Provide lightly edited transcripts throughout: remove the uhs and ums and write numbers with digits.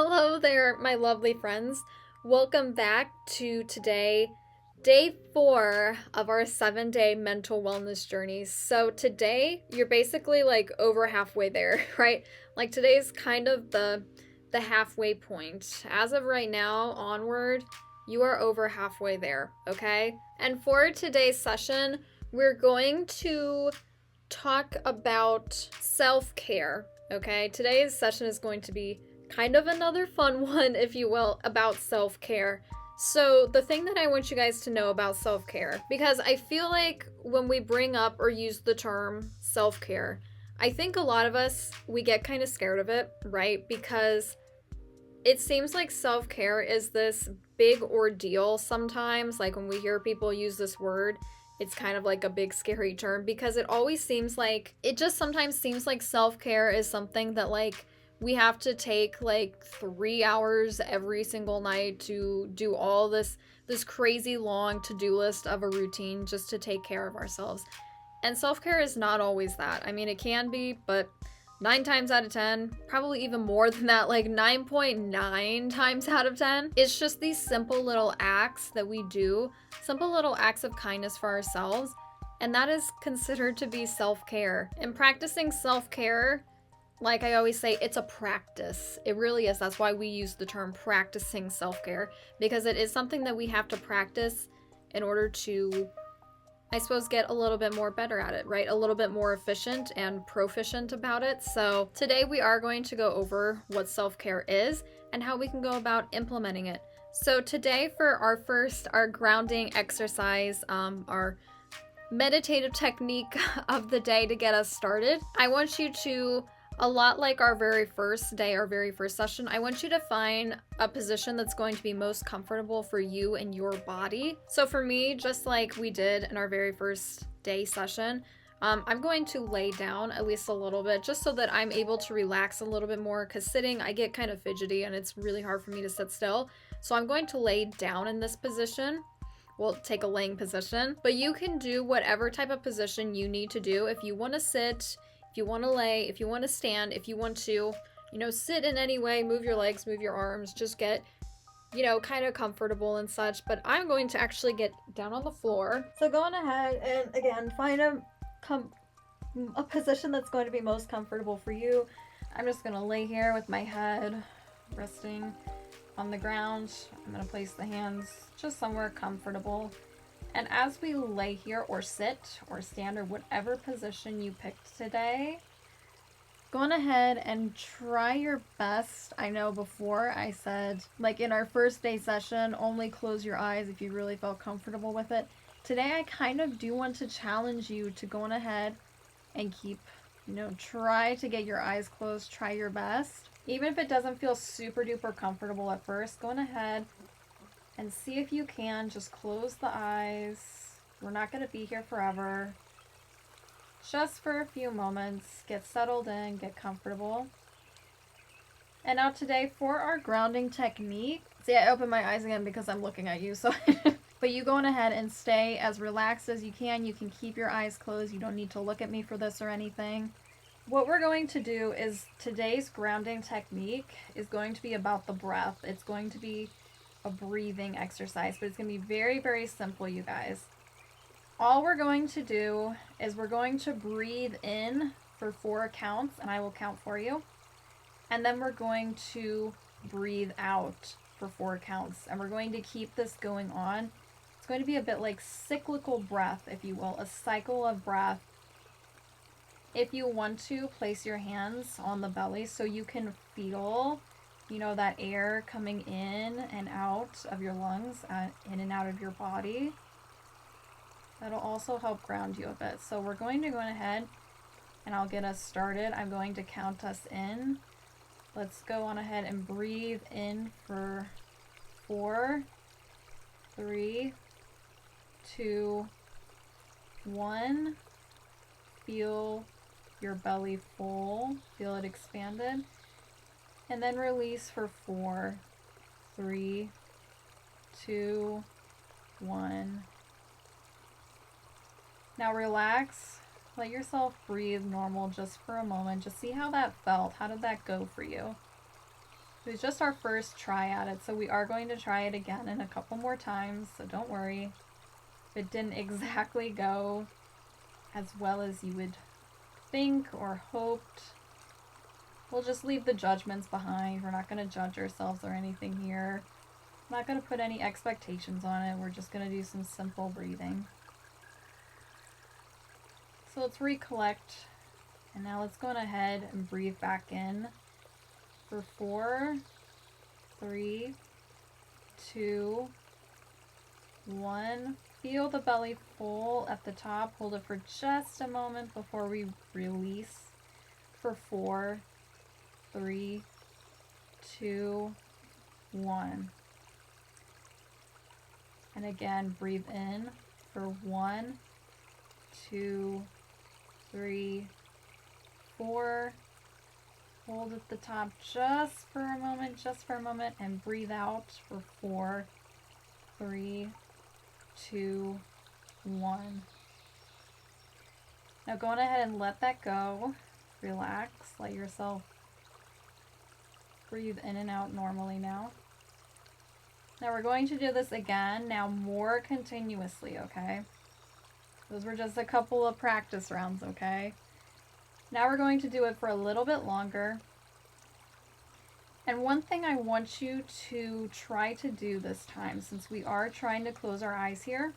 Hello there, my lovely friends. Welcome back to today, day 4 of our 7-day mental wellness journey. So, today you're basically like over halfway there, right? Like today's kind of the halfway point. As of right now, onward, you are over halfway there, okay? And for today's session, we're going to talk about self-care, okay? Today's session is going to be kind of another fun one, if you will, about self-care. So, the thing that I want you guys to know about self-care, because I feel like when we bring up or use the term self-care, I think a lot of us, we get kind of scared of it, right? Because it seems like self-care is this big ordeal sometimes. Like when we hear people use this word, it's kind of like a big scary term because it always seems like, it just sometimes seems like self-care is something that like we have to take like 3 hours every single night to do all this crazy long to-do list of a routine just to take care of ourselves. And self-care is not always that. I mean, it can be, but 9 times out of 10, probably even more than that, like 9.9 times out of 10, it's just these simple little acts that we do, simple little acts of kindness for ourselves, and that is considered to be self-care. And practicing self-care, like I always say, it's a practice. It really is. That's why we use the term practicing self-care, because it is something that we have to practice in order to, I suppose, get a little bit more better at it, right? A little bit more efficient and proficient about it. So today we are going to go over what self-care is and how we can go about implementing it. So today for our grounding exercise, our meditative technique of the day to get us started, I want you to, a lot like our very first day, our very first session, I want you to find a position that's going to be most comfortable for you and your body. So for me, just like we did in our very first day session, I'm going to lay down at least a little bit just so that I'm able to relax a little bit more, because sitting, I get kind of fidgety and it's really hard for me to sit still. So I'm going to lay down in this position. We'll take a laying position, but you can do whatever type of position you need to do. If you want to sit, if you want to lay, if you want to stand, if you want to, sit in any way, move your legs, move your arms, just get, kind of comfortable and such. But I'm going to actually get down on the floor. So go on ahead and again, find a position that's going to be most comfortable for you. I'm just going to lay here with my head resting on the ground. I'm going to place the hands just somewhere comfortable. And as we lay here or sit or stand or whatever position you picked today, go on ahead and try your best. I know before I said, like in our first day session, only close your eyes if you really felt comfortable with it. Today I kind of do want to challenge you to go on ahead and keep, try to get your eyes closed, try your best. Even if it doesn't feel super duper comfortable at first, go on ahead and see if you can just close the eyes. We're not going to be here forever. Just for a few moments. Get settled in, get comfortable. And now today for our grounding technique. See, I opened my eyes again because I'm looking at you, so but you go on ahead and stay as relaxed as you can. You can keep your eyes closed. You don't need to look at me for this or anything. What we're going to do is today's grounding technique is going to be about the breath. It's going to be a breathing exercise, but it's going to be very, very simple, you guys. All we're going to do is we're going to breathe in for 4 counts, and I will count for you. And then we're going to breathe out for 4 counts, and we're going to keep this going on. It's going to be a bit like cyclical breath, if you will, a cycle of breath. If you want to, place your hands on the belly so you can feel, that air coming in and out of your lungs, in and out of your body. That'll also help ground you a bit. So we're going to go ahead and I'll get us started. I'm going to count us in. Let's go on ahead and breathe in for 4, 3, 2, 1. Feel your belly full. Feel it expanded. And then release for 4, 3, 2, 1. Now relax. Let yourself breathe normal just for a moment. Just see how that felt. How did that go for you? It was just our first try at it, so we are going to try it again in a couple more times, so don't worry. If it didn't exactly go as well as you would think or hoped, we'll just leave the judgments behind. We're not going to judge ourselves or anything here. I'm not going to put any expectations on it. We're just going to do some simple breathing. So let's recollect, and now let's go ahead and breathe back in for 4, 3, 2, 1. Feel the belly full at the top. Hold it for just a moment before we release for 4, 3, 2, 1. And again, breathe in for 1, 2, 3, 4. Hold at the top just for a moment, and breathe out for 4, 3, 2, 1. Now go on ahead and let that go. Relax, let yourself breathe in and out normally now. Now we're going to do this again, now more continuously, okay? Those were just a couple of practice rounds, okay? Now we're going to do it for a little bit longer. And one thing I want you to try to do this time, since we are trying to close our eyes here,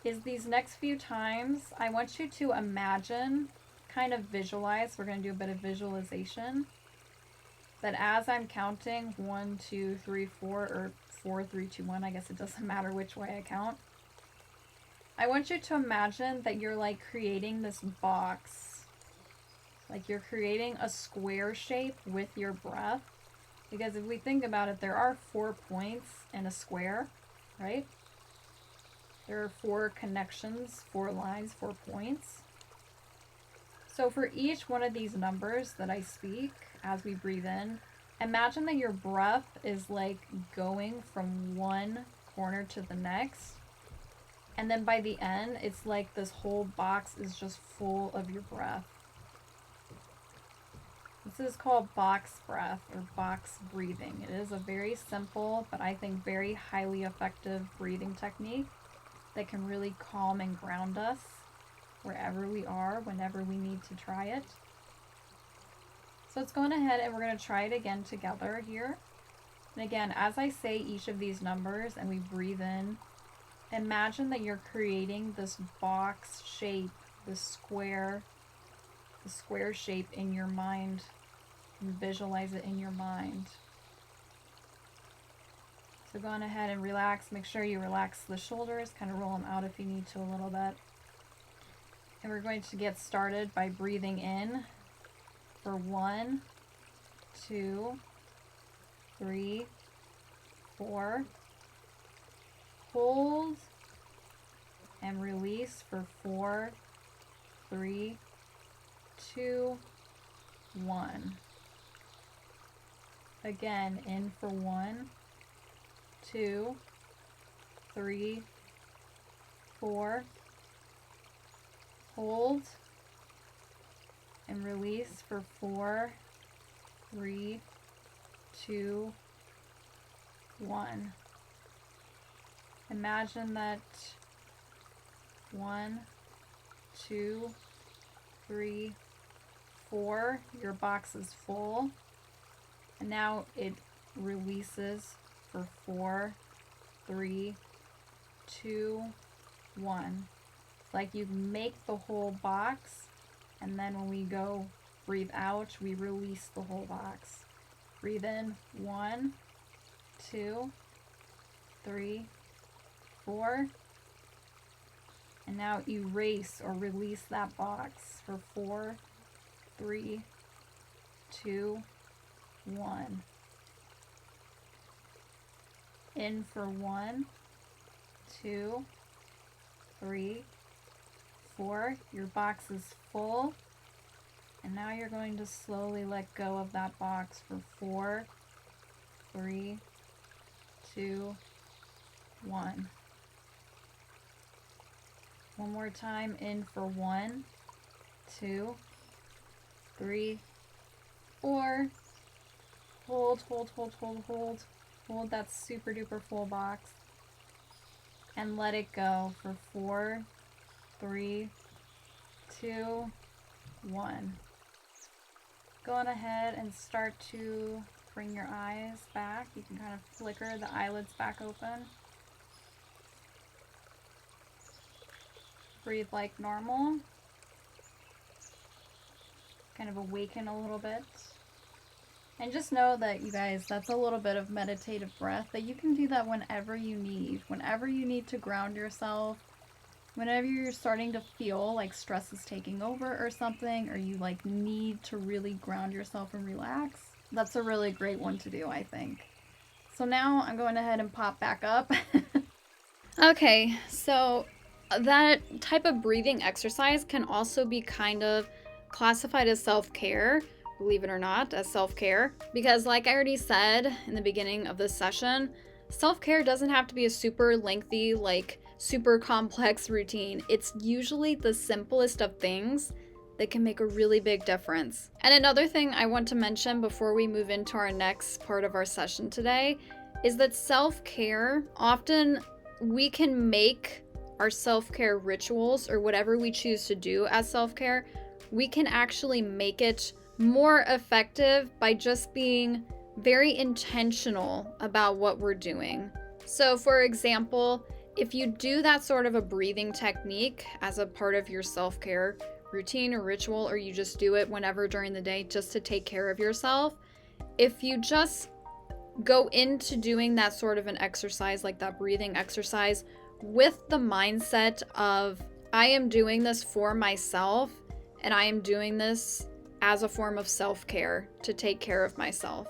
is these next few times, I want you to imagine, kind of visualize, we're going to do a bit of visualization, that as I'm counting 1, 2, 3, 4, or 4, 3, 2, 1, I guess it doesn't matter which way I count. I want you to imagine that you're like creating this box. Like you're creating a square shape with your breath. Because if we think about it, there are 4 points in a square, right? There are 4 connections, 4 lines, 4 points. So for each one of these numbers that I speak as we breathe in, imagine that your breath is like going from one corner to the next. And then by the end, it's like this whole box is just full of your breath. This is called box breath or box breathing. It is a very simple, but I think very highly effective breathing technique that can really calm and ground us wherever we are, whenever we need to try it. So let's go on ahead and we're going to try it again together here. And again, as I say each of these numbers and we breathe in, imagine that you're creating this box shape, this square shape in your mind, and visualize it in your mind. So go on ahead and relax. Make sure you relax the shoulders, kind of roll them out if you need to a little bit. And we're going to get started by breathing in for 1, 2, 3, 4. Hold and release for 4, 3, 2, 1. Again, in for 1, 2, 3, 4. Hold and release for 4, 3, 2, 1. Imagine that 1, 2, 3, 4, your box is full, and now it releases for 4, 3, 2, 1. Like you make the whole box, and then when we go breathe out, we release the whole box. Breathe in 1, 2, 3, 4, and now erase or release that box for 4, 3, 2, 1. In for 1, 2, 3, 4. Your box is full, and now you're going to slowly let go of that box for 4, 3, 2, 1. One more time, in for 1, 2, 3, 4. Hold, hold, hold, hold, hold. Hold that super duper full box. And let it go for 4, 3, 2, 1. Go on ahead and start to bring your eyes back. You can kind of flicker the eyelids back open. Breathe like normal. Kind of awaken a little bit. And just know that, you guys, that's a little bit of meditative breath, that you can do that whenever you need. Whenever you need to ground yourself, whenever you're starting to feel like stress is taking over or something, or you like need to really ground yourself and relax, that's a really great one to do, I think. So now I'm going ahead and pop back up. Okay, so that type of breathing exercise can also be kind of classified as self-care, believe it or not, as self-care, because like I already said in the beginning of this session, self-care doesn't have to be a super lengthy, like super complex routine. It's usually the simplest of things that can make a really big difference. And another thing I want to mention before we move into our next part of our session today is that self-care, often we can make our self-care rituals, or whatever we choose to do as self-care, we can actually make it more effective by just being very intentional about what we're doing. So for example, if you do that sort of a breathing technique as a part of your self-care routine or ritual, or you just do it whenever during the day just to take care of yourself, if you just go into doing that sort of an exercise, like that breathing exercise, with the mindset of, I am doing this for myself, and I am doing this as a form of self-care to take care of myself.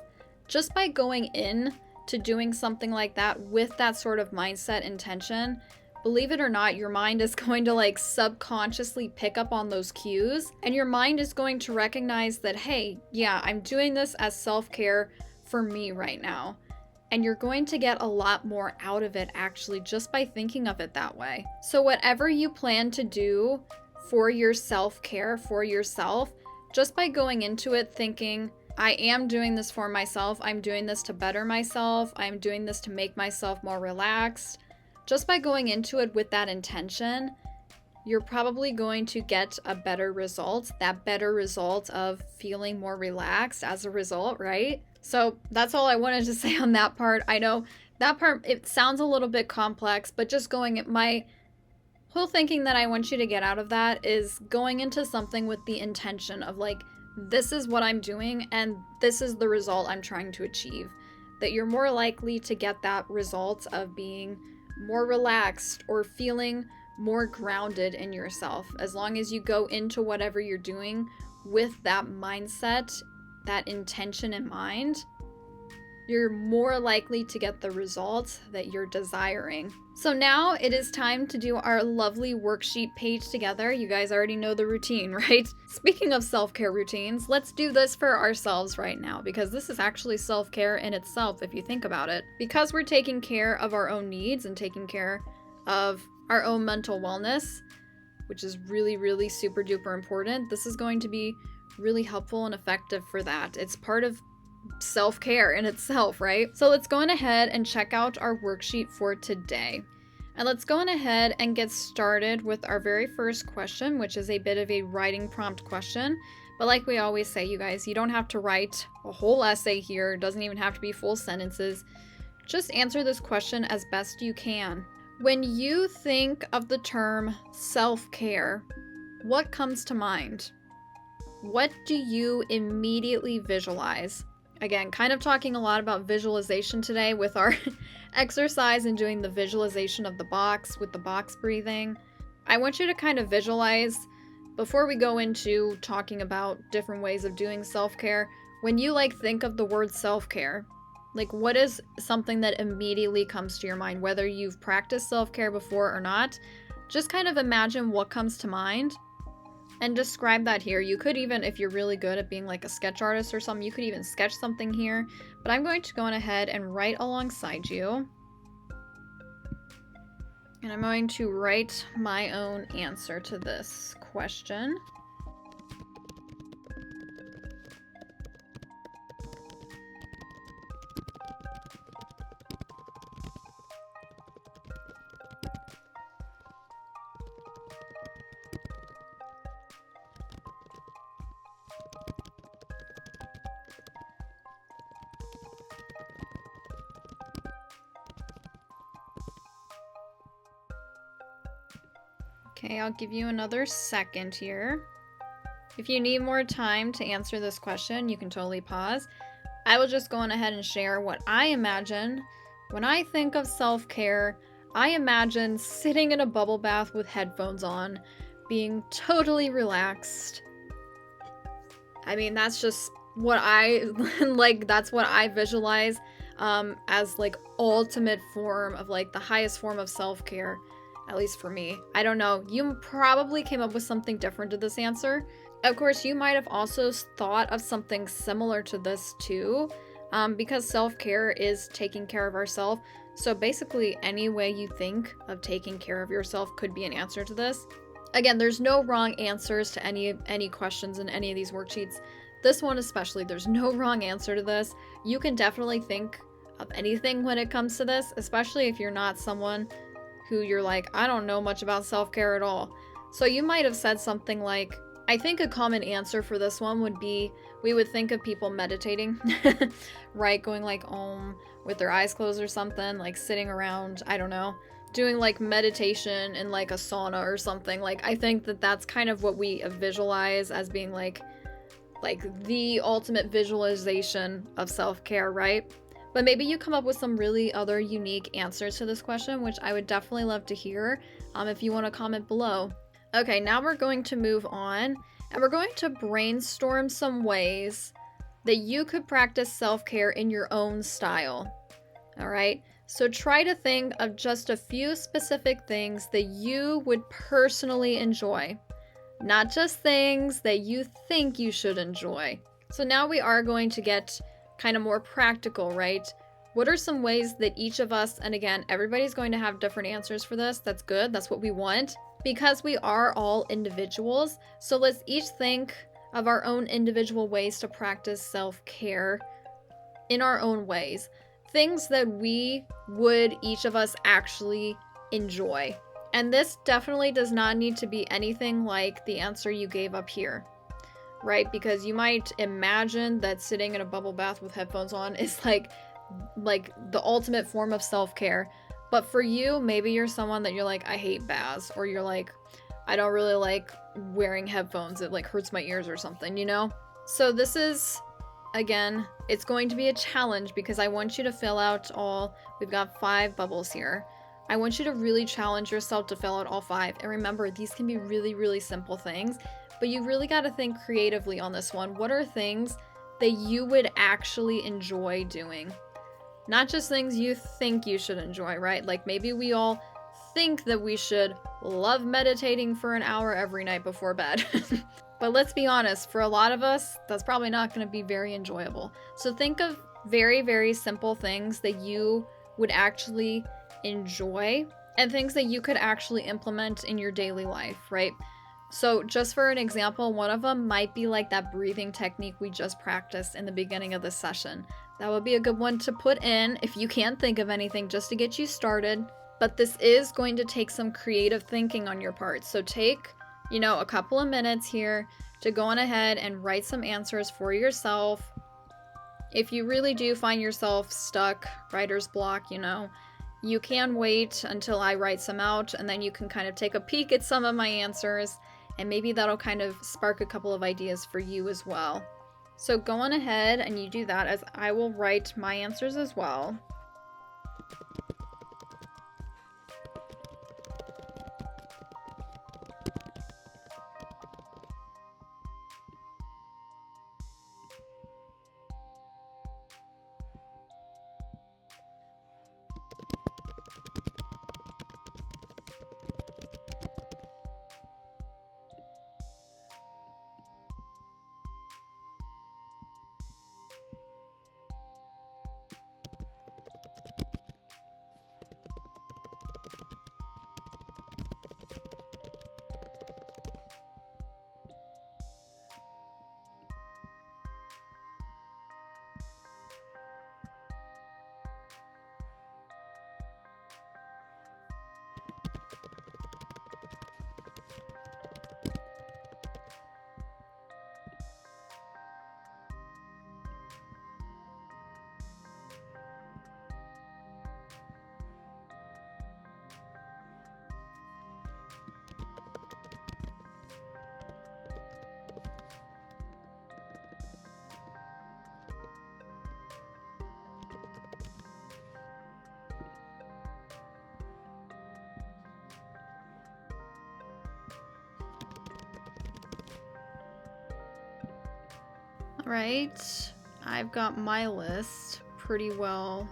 Just by going in to doing something like that with that sort of mindset intention, believe it or not, your mind is going to like subconsciously pick up on those cues, and your mind is going to recognize that, hey, yeah, I'm doing this as self-care for me right now. And you're going to get a lot more out of it actually just by thinking of it that way. So whatever you plan to do for your self-care, for yourself, just by going into it thinking, I am doing this for myself, I'm doing this to better myself, I'm doing this to make myself more relaxed, just by going into it with that intention, you're probably going to get a better result, that better result of feeling more relaxed as a result, right? So that's all I wanted to say on that part. I know that part, it sounds a little bit complex, but just my whole thinking that I want you to get out of that is going into something with the intention of like, this is what I'm doing and this is the result I'm trying to achieve. That you're more likely to get that result of being more relaxed or feeling more grounded in yourself. As long as you go into whatever you're doing with that mindset, that intention in mind, you're more likely to get the results that you're desiring. So now it is time to do our lovely worksheet page together. You guys already know the routine, right? Speaking of self-care routines, let's do this for ourselves right now, because this is actually self-care in itself if you think about it. Because we're taking care of our own needs and taking care of our own mental wellness, which is really, really super duper important, this is going to be really helpful and effective for that. It's part of self-care in itself, right? So let's go on ahead and check out our worksheet for today. And let's go on ahead and get started with our very first question, which is a bit of a writing prompt question. But like we always say, you guys, you don't have to write a whole essay here. It doesn't even have to be full sentences. Just answer this question as best you can. When you think of the term self-care, what comes to mind? What do you immediately visualize? Again, kind of talking a lot about visualization today with our exercise and doing the visualization of the box with the box breathing. I want you to kind of visualize, before we go into talking about different ways of doing self-care, when you like think of the word self-care, like what is something that immediately comes to your mind, whether you've practiced self-care before or not, just kind of imagine what comes to mind. And describe that here. You could even, if you're really good at being like a sketch artist or something, you could even sketch something here. But I'm going to go on ahead and write alongside you. And I'm going to write my own answer to this question. Okay, I'll give you another second here. If you need more time to answer this question, you can totally pause. I will just go on ahead and share what I imagine. When I think of self-care, I imagine sitting in a bubble bath with headphones on, being totally relaxed. I mean, that's just what I like, that's what I visualize as like ultimate form of like the highest form of self-care, at least for me. I don't know. You probably came up with something different to this answer. Of course, you might have also thought of something similar to this too, because self-care is taking care of ourselves. So basically, any way you think of taking care of yourself could be an answer to this. Again, there's no wrong answers to any questions in any of these worksheets. This one especially, there's no wrong answer to this. You can definitely think of anything when it comes to this, especially if you're not someone who you're like, I don't know much about self-care at all. So you might have said something like, I think a common answer for this one would be, we would think of people meditating, right? Going like with their eyes closed or something, like sitting around, I don't know, doing like meditation in like a sauna or something. Like, I think that that's kind of what we visualize as being like the ultimate visualization of self-care, right? But maybe you come up with some really other unique answers to this question, which I would definitely love to hear if you want to comment below. Okay, now we're going to move on, and we're going to brainstorm some ways that you could practice self-care in your own style. All right, so try to think of just a few specific things that you would personally enjoy, not just things that you think you should enjoy. So now we are going to get kind of more practical, right? What are some ways that each of us, and again, everybody's going to have different answers for this. That's good. That's what we want, because we are all individuals. So let's each think of our own individual ways to practice self-care in our own ways. Things that we would each of us actually enjoy. And this definitely does not need to be anything like the answer you gave up here, right? Because you might imagine that sitting in a bubble bath with headphones on is like the ultimate form of self-care. But for you, maybe you're someone that you're like, I hate baths, or you're like, I don't really like wearing headphones, it like hurts my ears or something, you know? So this is, again, it's going to be a challenge because I want you to fill out we've got 5 bubbles here. I want you to really challenge yourself to fill out all 5. And remember, these can be really, really simple things, but you really got to think creatively on this one. What are things that you would actually enjoy doing? Not just things you think you should enjoy, right? Like maybe we all think that we should love meditating for an hour every night before bed. But let's be honest, for a lot of us, that's probably not going to be very enjoyable. So think of very, very simple things that you would actually enjoy and things that you could actually implement in your daily life, right? So just for an example, one of them might be like that breathing technique we just practiced in the beginning of this session. That would be a good one to put in if you can't think of anything, just to get you started. But this is going to take some creative thinking on your part. So take, a couple of minutes here to go on ahead and write some answers for yourself. If you really do find yourself stuck, writer's block, you can wait until I write some out, and then you can kind of take a peek at some of my answers, and maybe that'll kind of spark a couple of ideas for you as well. So go on ahead and you do that, as I will write my answers as well. right, I've got my list pretty well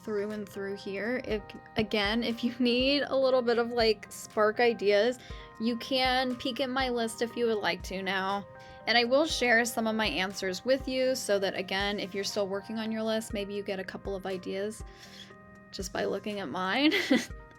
through and through here. If you need a little bit of like spark ideas, you can peek at my list if you would like to now. And I will share some of my answers with you so that, again, if you're still working on your list, maybe you get a couple of ideas just by looking at mine.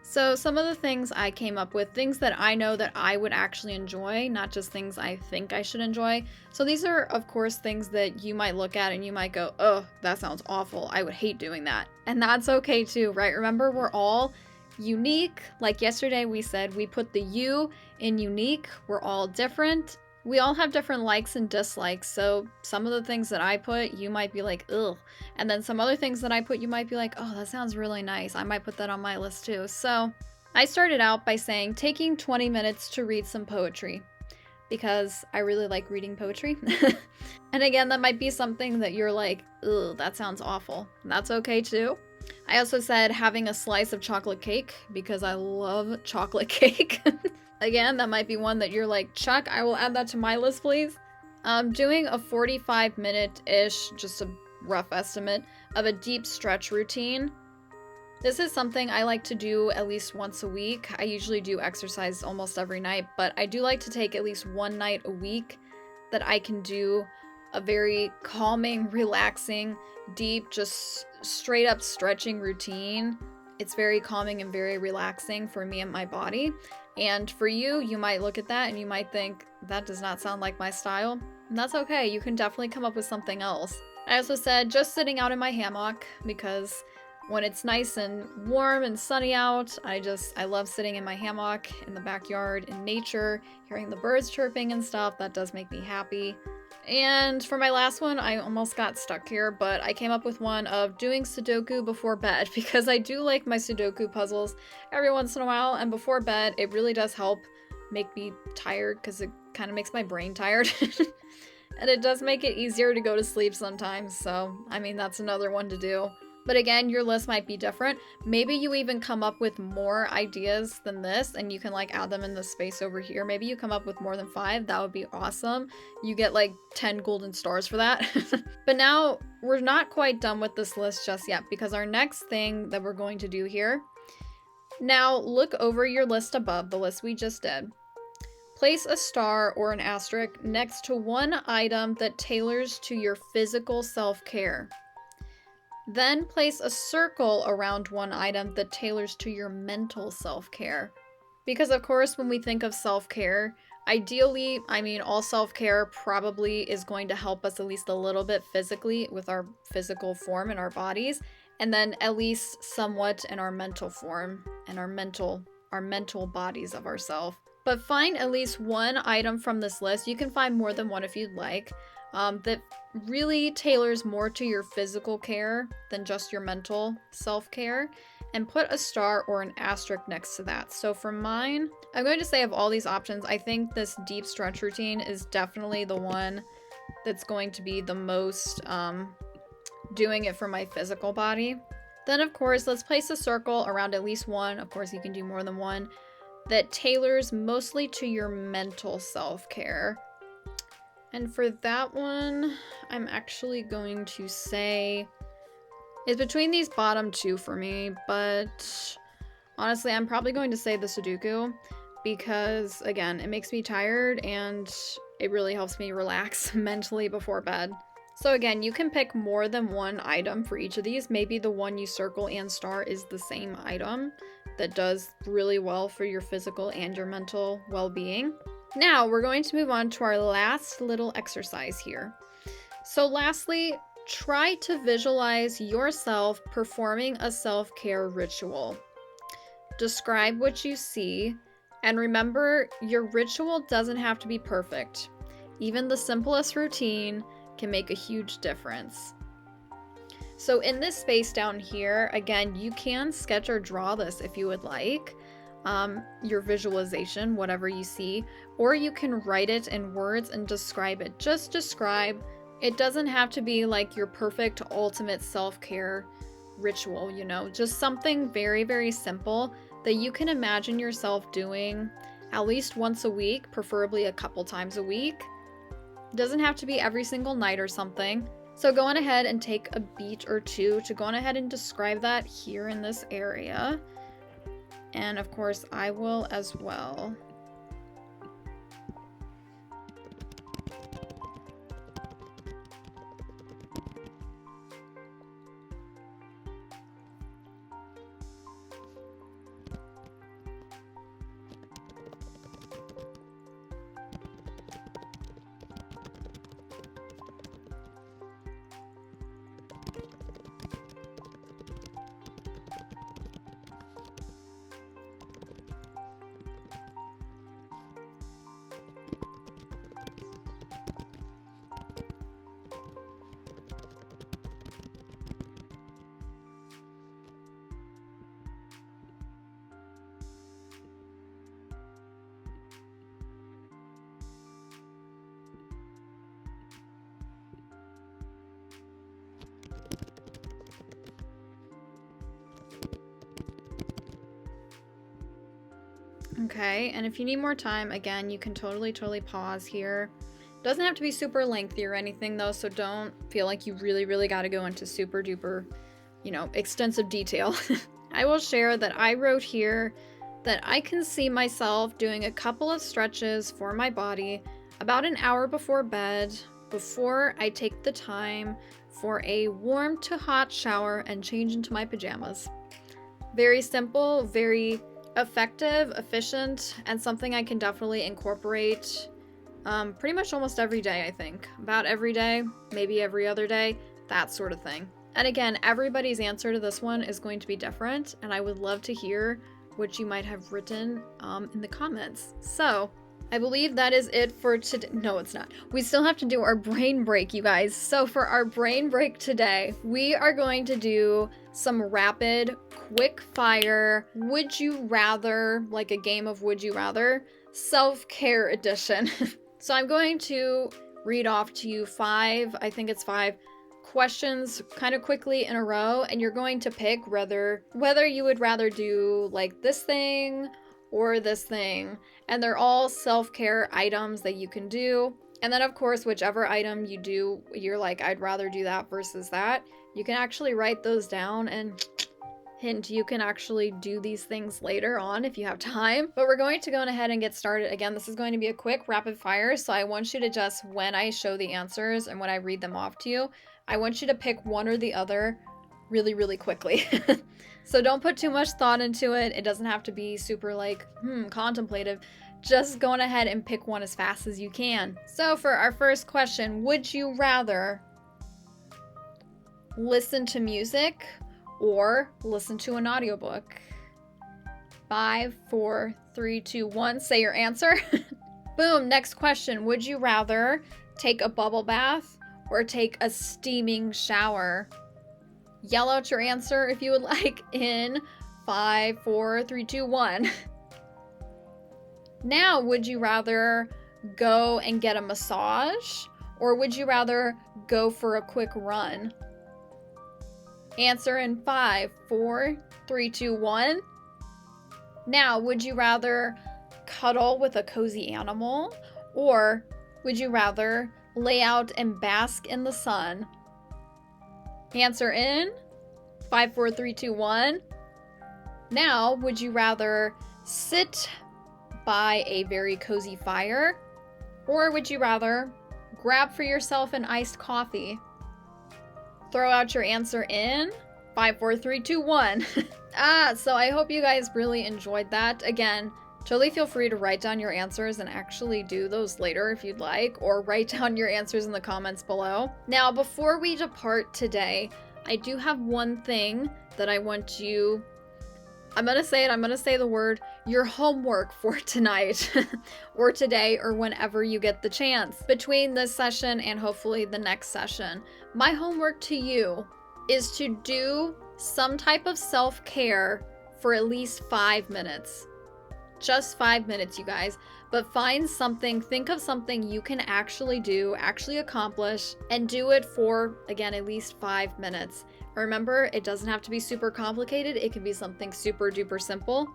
So some of the things I came up with, things that I know that I would actually enjoy, not just things I think I should enjoy. So these are, of course, things that you might look at and you might go, oh, that sounds awful. I would hate doing that. And that's okay too, right? Remember, we're all unique. Like yesterday we said, we put the U in unique. We're all different. We all have different likes and dislikes, so some of the things that I put, you might be like, ugh. And then some other things that I put, you might be like, oh, that sounds really nice. I might put that on my list too. So I started out by saying taking 20 minutes to read some poetry, because I really like reading poetry. And again, that might be something that you're like, ugh, that sounds awful. That's okay too. I also said having a slice of chocolate cake, because I love chocolate cake. Again, that might be one that you're like, Chuck, I will add that to my list, please. Doing a 45-minute-ish, just a rough estimate, of a deep stretch routine. This is something I like to do at least once a week. I usually do exercise almost every night, but I do like to take at least one night a week that I can do a very calming, relaxing, deep, just straight up stretching routine. It's very calming and very relaxing for me and my body. And for you, you might look at that and you might think, that does not sound like my style. And that's okay, you can definitely come up with something else. I also said just sitting out in my hammock, because when it's nice and warm and sunny out, I love sitting in my hammock in the backyard in nature, hearing the birds chirping and stuff. That does make me happy. And for my last one, I almost got stuck here, but I came up with one of doing Sudoku before bed, because I do like my Sudoku puzzles every once in a while, and before bed, it really does help make me tired, because it kind of makes my brain tired. And it does make it easier to go to sleep sometimes, so, I mean, that's another one to do. But again, your list might be different. Maybe you even come up with more ideas than this, and you can like add them in the space over here. Maybe you come up with more than 5. That would be awesome. You get like 10 golden stars for that. But now we're not quite done with this list just yet, because our next thing that we're going to do here. Now look over your list above, the list we just did. Place a star or an asterisk next to one item that tailors to your physical self-care. Then place a circle around one item that tailors to your mental self-care. Because of course, when we think of self-care, ideally, I mean, all self-care probably is going to help us at least a little bit physically with our physical form in our bodies, and then at least somewhat in our mental form and our mental bodies of ourselves. But find at least one item from this list. You can find more than one if you'd like. That really tailors more to your physical care than just your mental self-care, and put a star or an asterisk next to that. So for mine, I'm going to say of all these options, I think this deep stretch routine is definitely the one that's going to be the most doing it for my physical body. Then of course, let's place a circle around at least one, of course you can do more than one, that tailors mostly to your mental self-care. And for that one, I'm actually going to say it's between these bottom 2 for me, but honestly, I'm probably going to say the Sudoku, because again, it makes me tired and it really helps me relax mentally before bed. So again, you can pick more than one item for each of these. Maybe the one you circle and star is the same item that does really well for your physical and your mental well-being. Now, we're going to move on to our last little exercise here. So lastly, try to visualize yourself performing a self-care ritual. Describe what you see, and remember, your ritual doesn't have to be perfect. Even the simplest routine can make a huge difference. So in this space down here, again, you can sketch or draw this if you would like. Your visualization, whatever you see, or you can write it in words and describe it. Just describe. It doesn't have to be like your perfect ultimate self-care ritual, you know, just something very, very simple that you can imagine yourself doing at least once a week, preferably a couple times a week. Doesn't have to be every single night or something. So go on ahead and take a beat or two to go on ahead and describe that here in this area. And of course, I will as well. Okay, and if you need more time, again, you can totally pause here. Doesn't have to be super lengthy or anything though, so don't feel like you really got to go into super duper, extensive detail. I will share that I wrote here that I can see myself doing a couple of stretches for my body about an hour before bed, before I take the time for a warm to hot shower and change into my pajamas. Very simple, very effective, efficient, and something I can definitely incorporate pretty much almost every day, I think. About every day, maybe every other day, that sort of thing. And again, everybody's answer to this one is going to be different, and I would love to hear what you might have written in the comments. So, I believe that is it for today. No, it's not. We still have to do our brain break, you guys. So for our brain break today, we are going to do some rapid, quick fire, would you rather, like a game of would you rather, self-care edition. So I'm going to read off to you five questions kind of quickly in a row, and you're going to pick whether you would rather do like this thing or this thing. And they're all self-care items that you can do. And then of course, whichever item you do, you're like, I'd rather do that versus that. You can actually write those down, and hint, you can actually do these things later on if you have time. But we're going to go ahead and get started. Again, this is going to be a quick rapid fire. So I want you to just, when I show the answers and when I read them off to you, I want you to pick one or the other really quickly. So don't put too much thought into it. It doesn't have to be super like, contemplative. Just go on ahead and pick one as fast as you can. So for our first question, would you rather listen to music or listen to an audiobook? 5, 4, 3, 2, 1. Say your answer. Boom. Next question. Would you rather take a bubble bath or take a steaming shower? Yell out your answer if you would like in 5, 4, 3, 2, 1. Now, would you rather go and get a massage or would you rather go for a quick run? Answer in 5, 4, 3, 2, 1. Now, would you rather cuddle with a cozy animal or would you rather lay out and bask in the sun? Answer in 5, 4, 3, 2, 1. Now, would you rather sit by a very cozy fire or would you rather grab for yourself an iced coffee? Throw out your answer in 5, 4, 3, 2, 1. So I hope you guys really enjoyed that. Again, totally feel free to write down your answers and actually do those later if you'd like, or write down your answers in the comments below. Now, before we depart today, I do have one thing that I want you, I'm gonna say the word, your homework for tonight, or today, or whenever you get the chance. Between this session and hopefully the next session, my homework to you is to do some type of self-care for at least 5 minutes. Just 5 minutes, you guys. But find something, think of something you can actually do, actually accomplish, and do it for, again, at least 5 minutes. Remember, it doesn't have to be super complicated. It can be something super duper simple.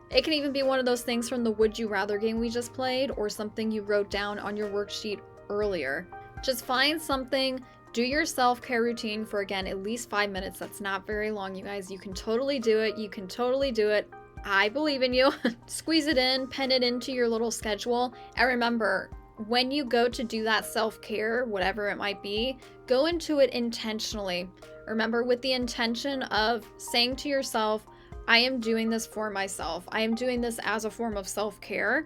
It can even be one of those things from the Would You Rather game we just played, or something you wrote down on your worksheet earlier. Just find something, do your self-care routine for, again, at least 5 minutes. That's not very long, you guys. You can totally do it. You can totally do it. I believe in you. Squeeze it in, pen it into your little schedule. And remember, when you go to do that self-care, whatever it might be, go into it intentionally. Remember, with the intention of saying to yourself, I am doing this for myself. I am doing this as a form of self-care,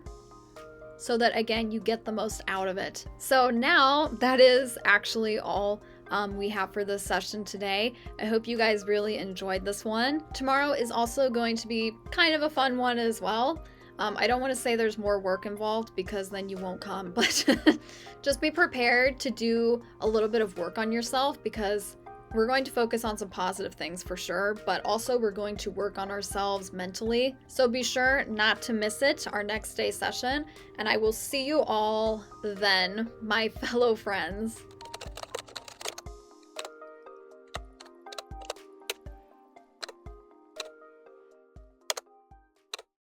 so that, again, you get the most out of it. So now that is actually all we have for this session today. I hope you guys really enjoyed this one. Tomorrow is also going to be kind of a fun one as well. I don't want to say there's more work involved because then you won't come, but just be prepared to do a little bit of work on yourself, because we're going to focus on some positive things for sure, but also we're going to work on ourselves mentally. So be sure not to miss it, our next day session, and I will see you all then, my fellow friends.